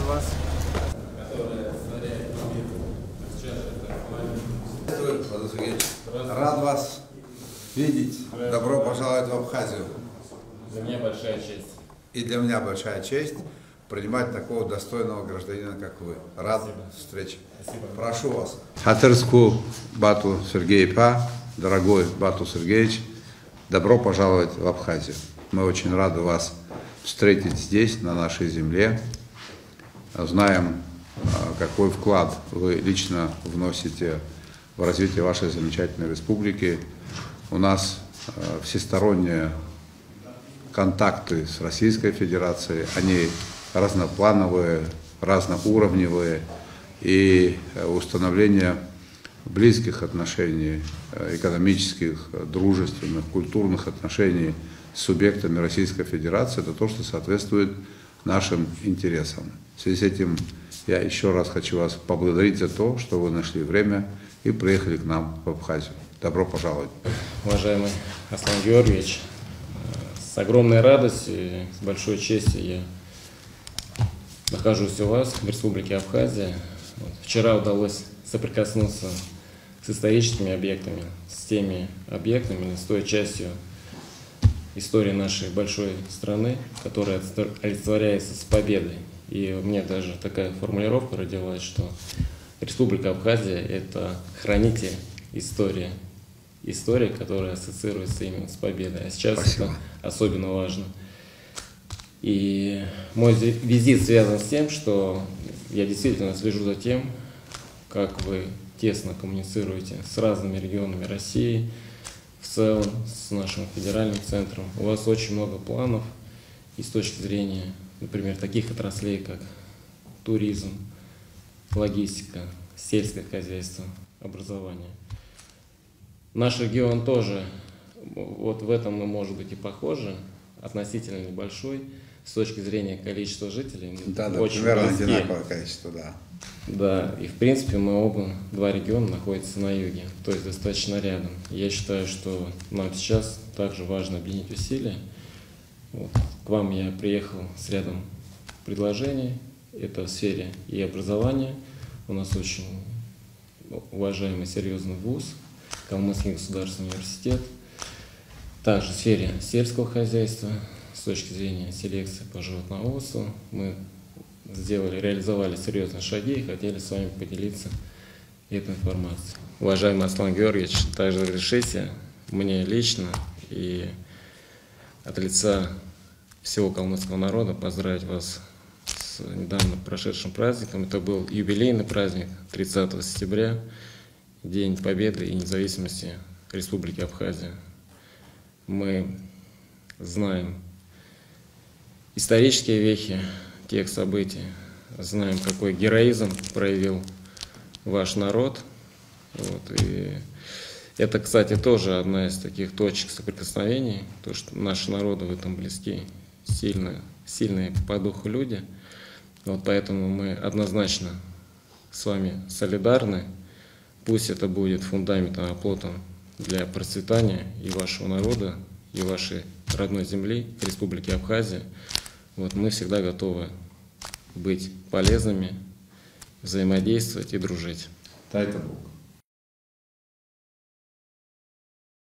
вас. Рад вас видеть. Добро пожаловать в Абхазию. Для меня большая честь. И для меня большая честь принимать такого достойного гражданина, как вы. Рад встрече. Спасибо. Прошу вас. Хатырску Бату Сергей Па, дорогой Бату Сергеевич, добро пожаловать в Абхазию. Мы очень рады вас встретить здесь, на нашей земле. Знаем, какой вклад вы лично вносите в развитие вашей замечательной республики. У нас всесторонние контакты с Российской Федерацией, они разноплановые, разноуровневые, и установление близких отношений, экономических, дружественных, культурных отношений с субъектами Российской Федерации – это то, что соответствует нашим интересам. В связи с этим я еще раз хочу вас поблагодарить за то, что вы нашли время и приехали к нам в Абхазию. Добро пожаловать. Уважаемый Аслан Георгиевич, с огромной радостью и с большой честью я нахожусь у вас в Республике Абхазия. Вчера удалось соприкоснуться с историческими объектами, с теми объектами, с той частью истории нашей большой страны, которая олицетворяется с победой. И мне даже такая формулировка родилась, что Республика Абхазия – это хранитель истории. История, которая ассоциируется именно с победой. А сейчас Спасибо. Это особенно важно. И мой визит связан с тем, что я действительно слежу за тем, как вы тесно коммуницируете с разными регионами России, в целом с нашим федеральным центром. У вас очень много планов и с точки зрения, например, таких отраслей, как туризм, логистика, сельское хозяйство, образование. Наш регион тоже, вот в этом мы, может быть, и похожи, относительно небольшой, с точки зрения количества жителей. Да, очень примерно близки. одинаковое количество, да. Да, и в принципе мы оба, два региона находятся на юге, то есть достаточно рядом. Я считаю, что нам сейчас также важно объединить усилия. Вот. К вам я приехал с рядом предложений, это в сфере и образования. У нас очень уважаемый серьезный вуз, Калмыцкий государственный университет. Также в сфере сельского хозяйства, с точки зрения селекции по животноводству, мы реализовали серьезные шаги и хотели с вами поделиться этой информацией. Уважаемый Аслан Георгиевич, также разрешите мне лично и от лица всего калмыцкого народа поздравить вас с недавно прошедшим праздником. Это был юбилейный праздник 30 сентября, День Победы и независимости Республики Абхазия. Мы знаем исторические вехи тех событий, знаем, какой героизм проявил ваш народ. Вот. И это, кстати, тоже одна из таких точек соприкосновений, то, что наши народы в этом близки, сильные по духу люди. Вот поэтому мы однозначно с вами солидарны. Пусть это будет фундаментом, оплотом для процветания и вашего народа, и вашей родной земли, Республики Абхазия. Вот мы всегда готовы быть полезными, взаимодействовать и дружить. Дай-то Бог.